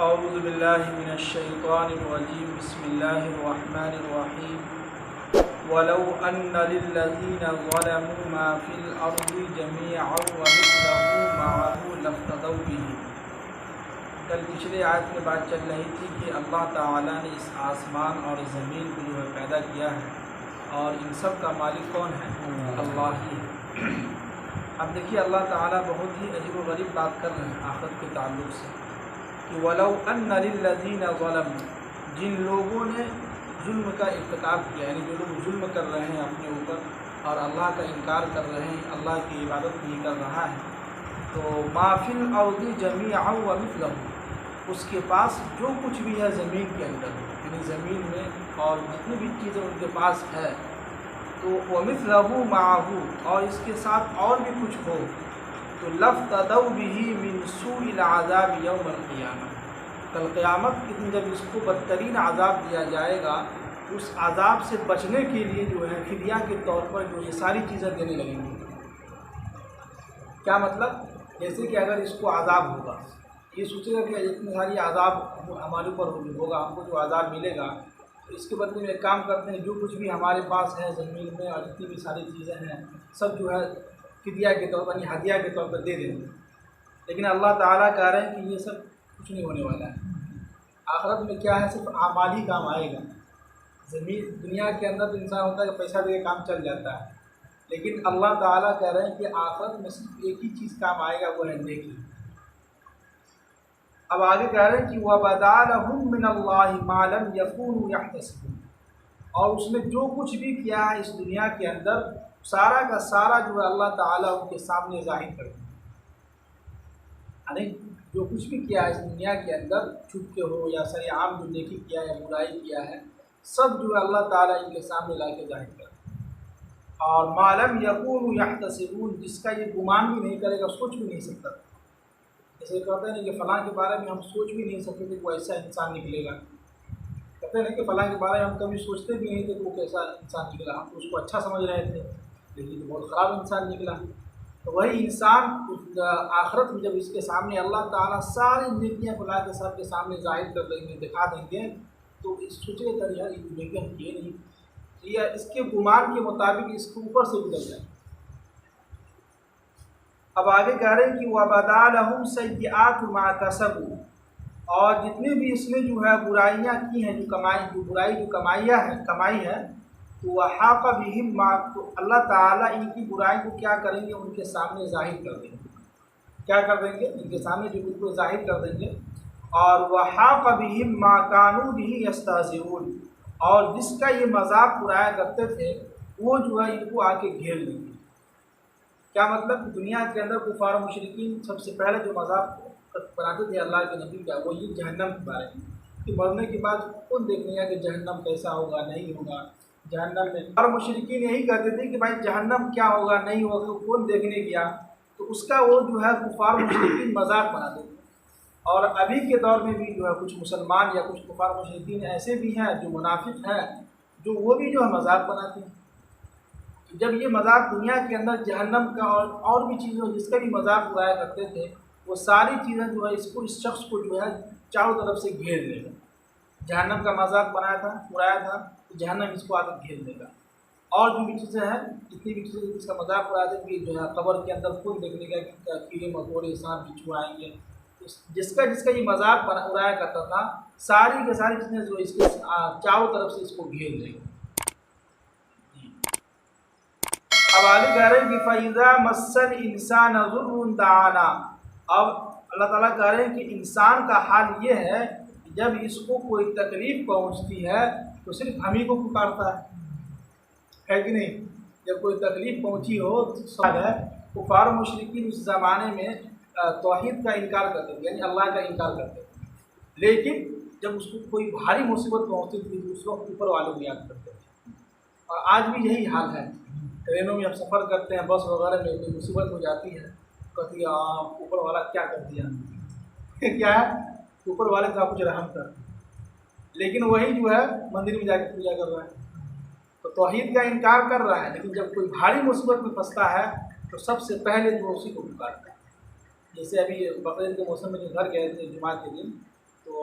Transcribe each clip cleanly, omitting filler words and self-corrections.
اعوذ باللہ من الشیطان الرجیم بسم اللہ الرحمن الرحیم ولو ان للذین ظلموا ما فی الارض جميعا ومثله معه لافتدوا به۔ کل پچھلے آیت میں بات چل رہی تھی کہ اللہ تعالیٰ نے اس آسمان اور زمین کو جو ہے پیدا کیا ہے اور ان سب کا مالک کون ہے؟ اللہ ہی ہے۔ اب دیکھیے اللہ تعالیٰ بہت ہی عجیب و غریب بات کر رہے ہیں آخرت کے تعلق سے کہ وَلَوْ أَنَّ لِلَّذِينَ ظَلَمُوا، جن لوگوں نے ظلم کا ارتکاب کیا، یعنی جو لوگ ظلم کر رہے ہیں اپنے اوپر اور اللہ کا انکار کر رہے ہیں، اللہ کی عبادت نہیں کر رہا ہے، تو مَا فِي الْأَرْضِ جَمِيعًا وَمِثْلَهُ، اس کے پاس جو کچھ بھی ہے زمین کے اندر، یعنی زمین میں اور جتنی بھی چیزیں ان کے پاس ہے، تو وَمِثْلَهُ مَعَهُ، اور اس کے ساتھ اور بھی کچھ ہو، تو لَافْتَدَوْا بِهِ مِنْ سُوءِ الْعَذَابِ يَوْمَ الْقِيَامَةِ، کل قیامت کے دن جب اس کو بدترین عذاب دیا جائے گا، اس عذاب سے بچنے کے لیے جو ہے فدیہ کے طور پر جو یہ ساری چیزیں دینے لگیں گی۔ کیا مطلب؟ جیسے کہ اگر اس کو عذاب ہوگا، یہ سوچے گا کہ اتنی ساری عذاب ہمارے اوپر ہوگا، ہم کو جو عذاب ملے گا، تو اس کے بدلے میں ایک کام کرتے ہیں، جو کچھ بھی ہمارے پاس ہے زمین میں اور جتنی بھی ساری چیزیں ہیں سب جو ہے فدیہ کے طور پر، یعنی ہدیہ کے طور پر دے دیں گے۔ لیکن اللہ تعالیٰ کہہ رہے ہیں کہ یہ سب کچھ نہیں ہونے والا ہے۔ آخرت میں کیا ہے؟ صرف اعمال ہی کام آئے گا۔ زمین دنیا کے اندر تو انسان ہوتا ہے کہ پیسہ دے کے کام چل جاتا ہے، لیکن اللہ تعالیٰ کہہ رہے ہیں کہ آخرت میں صرف ایک ہی چیز کام آئے گا، وہ ہے نیکی۔ اب آگے کہہ رہے ہیں کہ وَبَدَا لَهُم مِّنَ اللَّهِ مَا لَمْ يَكُونُوا يَحْتَسِبُونَ، اور اس نے جو کچھ بھی کیا ہے اس دنیا کے اندر، سارا کا سارا جو ہے اللہ تعالیٰ ان کے سامنے ظاہر کر دیا، یعنی جو کچھ بھی کیا ہے اس دنیا کے اندر، چھپ کے ہو یا سر عام جو نیکی کیا ہے یا برائی کیا ہے، سب جو ہے اللہ تعالیٰ ان کے سامنے لا کے ظاہر کر دیا۔ اور مَا لَمْ يَكُونُوا يَحْتَسِبُونَ، جس کا یہ گمان بھی نہیں کرے گا، سوچ بھی نہیں سکتا، جیسے کہتے ہیں کہ فلاں کے بارے میں ہم سوچ بھی نہیں سکتے تھے کہ وہ ایسا انسان نکلے گا، کہتے ہیں کہ فلاں کے بارے میں ہم کبھی سوچتے بھی نہیں تھے کہ وہ کیسا انسان نکلا، ہم تو اس کو اچھا سمجھ رہے تھے لیکن تو بہت خراب انسان نکلا۔ تو وہی انسان آخرت میں جب اس کے سامنے اللہ تعالیٰ ساری نیکیاں بلا کے سب کے سامنے ظاہر کر دیں گے، دکھا دیں گے، تو اس سوچے کر یار یہ نیکیاں ہم کیے نہیں، یہ اس کے گمان کے مطابق اس کے اوپر سے گزر جائیں۔ اب آگے کہہ رہے ہیں کہ وَبَدَا لَهُمْ سَيِّئَاتُ مَا كَسَبُوا، اور جتنے بھی اس نے جو ہے برائیاں کی ہیں، جو کمائی ہے، تو وَحَاقَ بِهِمْ مَا، تو اللہ تعالیٰ ان کی برائی کو کیا کریں گے؟ ان کے سامنے ظاہر کر دیں گے۔ کیا کر دیں گے؟ ان کے سامنے جو ان کو ظاہر کر دیں گے۔ اور وَحَاقَ بِهِمْ مَا كَانُوا بِهِ يَسْتَهْزِئُونَ، اور جس کا یہ مذاق اڑایا کرتے تھے وہ جو ہے ان کو آ کے گھیر لیں گے۔ کیا مطلب؟ دنیا کے اندر کفار و مشرکین سب سے پہلے جو مذاق بناتے تھے اللہ کے نبی کا، وہ یہ جہنم کے بارے میں کہ مرنے کے بعد کون دیکھنے گا کہ جہنم کیسا ہوگا، نہیں ہوگا جہنم میں، اور مشرکین یہی کہتے تھے کہ بھائی جہنم کیا ہوگا، نہیں ہوگا، تو کون دیکھنے گیا، تو اس کا وہ جو ہے کفار مشرکین مذاق بناتے تھے۔ اور ابھی کے دور میں بھی جو ہے کچھ مسلمان یا کچھ کفار مشرکین ایسے بھی ہیں جو منافق ہیں، جو وہ بھی جو ہے مذاق بناتے ہیں۔ جب یہ مذاق دنیا کے اندر جہنم کا اور بھی چیزوں جس کا بھی مذاق اڑایا کرتے تھے، وہ ساری چیزیں جو ہے اس شخص کو جو ہے چاروں طرف سے گھیر لے گا۔ جہنم کا مذاق اڑایا تھا تو جہنم اس کو آ کر گھیر لے گا، اور جو بھی چیزیں ہیں، جتنی بھی چیزیں جس کا مذاق اڑاتے ہیں کہ جو ہے قبر کے اندر کون دیکھنے گا کہ کیڑے مکوڑے سانپ بچھو آئیں گے، جس کا یہ مذاق اڑایا کرتا تھا، ساری کی ساری چیزیں جو اس کے چاروں طرف سے اس کو گھیر لے گا۔ اب آگے کہہ رہے ہیں کہ فَإِذَا مَسَّ الْإِنسَانَ ضُرٌّ دَعَانَا، اب اللہ تعالیٰ کہہ رہے ہیں کہ انسان کا حال یہ ہے کہ جب اس کو کوئی تکلیف پہنچتی ہے تو صرف ہم ہی کو پکارتا ہے کہ نہیں؟ جب کوئی تکلیف پہنچی ہو تو سب ہے، کفار و مشرکین اس زمانے میں توحید کا انکار کرتے تھے، یعنی اللہ کا انکار کرتے تھے، لیکن جب اس کو کوئی بھاری مصیبت پہنچتی تھی تو اس وقت اوپر والوں کو یاد کرتے تھے۔ اور آج بھی یہی حال ہے، ٹرینوں میں ہم سفر کرتے ہیں، بس وغیرہ میں کوئی مصیبت ہو جاتی ہے، کہتی ہے اوپر والا کیا کر دیا کیا ہے؟ اوپر والے کا کچھ رحم کر، لیکن وہی جو ہے مندر میں جا کے پوجا کر رہا ہے، تو توحید کا انکار کر رہا ہے، لیکن جب کوئی بھاری مصیبت میں پھنستا ہے تو سب سے پہلے جو اسی کو پکارتا ہے۔ جیسے ابھی بقرعید کے موسم میں جو گھر گئے تھے جمعہ کے دن، تو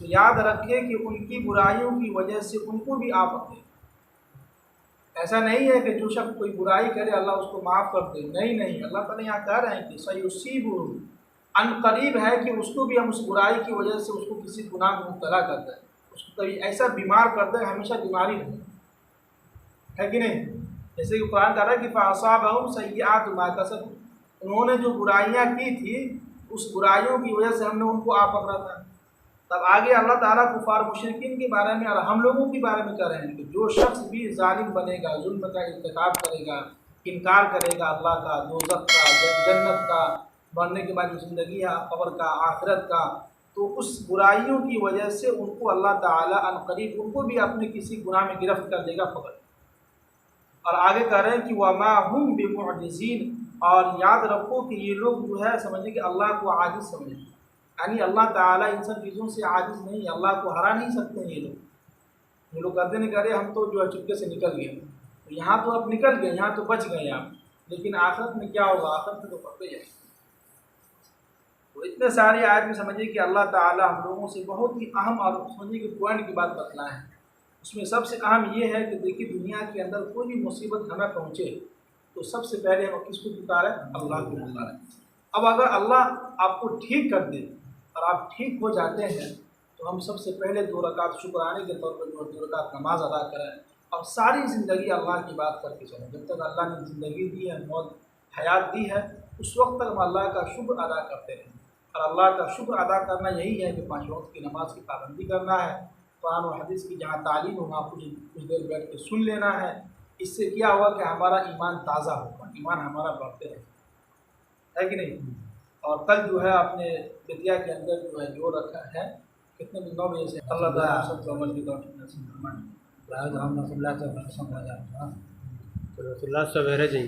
تو یاد رکھے کہ ان کی برائیوں کی وجہ سے ان کو بھی آپ پکڑے۔ ایسا نہیں ہے کہ جو شخص کوئی برائی کرے اللہ اس کو معاف کر دے، نہیں، اللہ تعالیٰ یہاں کہہ رہے ہیں کہ سیصیبہ، ان قریب ہے کہ اس کو بھی ہم اس برائی کی وجہ سے اس کو کسی گناہ میں مبتلا کر دیں، اس کو کبھی ایسا بیمار کر دیں ہمیشہ بیماری ہے کہ نہیں؟ جیسے کہ قرآن کہہ رہا ہے کہ فَأَصَابَهُمْ سَيِّئَاتُ مَا كَسَبُوا، انہوں نے جو برائیاں کی تھی اس برائیوں کی وجہ سے ہم نے ان کو آ پکڑا تھا۔ تب آگے اللہ تعالیٰ کفار مشرکین کے بارے میں اور ہم لوگوں کے بارے میں کہہ رہے ہیں کہ جو شخص بھی ظالم بنے گا، ظلم کا ارتکاب کرے گا، انکار کرے گا اللہ کا، دوزخ کا، جنت کا، مرنے کے بعد زندگی ہے قبر کا، آخرت کا، تو اس برائیوں کی وجہ سے ان کو اللہ تعالیٰ عنقریب ان کو بھی اپنے کسی گناہ میں گرفت کر دے گا پکڑ۔ اور آگے کہہ رہے ہیں کہ وَمَا هُمْ بِمُعْجِزِينَ، اور یاد رکھو کہ یہ لوگ جو ہے سمجھیں کہ اللہ کو عاجز سمجھیں، یعنی اللہ تعالیٰ ان سب چیزوں سے عاجز نہیں، اللہ کو ہرا نہیں سکتے ہیں یہ لوگ کہتے نہیں، کہہ رہے ہم تو جو ہے چپکے سے نکل گئے، تو یہاں تو اب نکل گئے، یہاں تو بچ گئے آپ، لیکن آخرت میں کیا ہوگا؟ آخرت میں تو پکڑے جائیں۔ تو اتنے ساری آیت میں سمجھیے کہ اللہ تعالیٰ ہم لوگوں سے بہت ہی اہم اور سمجھیے کہ پوائنٹ کی بات بتلائے ہیں۔ اس میں سب سے اہم یہ ہے کہ دیکھیے دنیا کے اندر کوئی بھی مصیبت ہمیں پہنچے تو سب سے پہلے ہم کس کو پکاریں؟ اللہ کو پکاریں۔ اب اگر اللہ آپ کو ٹھیک کر دے اور آپ ٹھیک ہو جاتے ہیں تو ہم سب سے پہلے 2 رکعت شکرانے کے طور پر 2 رکعت نماز ادا کریں اور ساری زندگی اللہ کی بات کر کے چلیں۔ جب تک اللہ نے زندگی دی ہے، موت حیات دی ہے، اس وقت تک ہم اللہ کا شکر ادا کرتے رہیں، اور اللہ کا شکر ادا کرنا یہی ہے کہ 5 وقت کی نماز کی پابندی کرنا ہے، قرآن و حدیث کی جہاں تعلیم ہو وہاں کچھ دیر بیٹھ کے سن لینا ہے۔ اس سے کیا ہوا کہ ہمارا ایمان تازہ ہوگا، ایمان ہمارا بڑھتے رہے، ہے کہ نہیں؟ اور کل جو ہے اپنے بدیا کے اندر جو ہے جو رکھا ہے کتنے 9 بجے سے اللہ تعالیٰ سب کو عمل کی توفیق نصیب فرمائے۔ رسول اللہ سویرے جائیے۔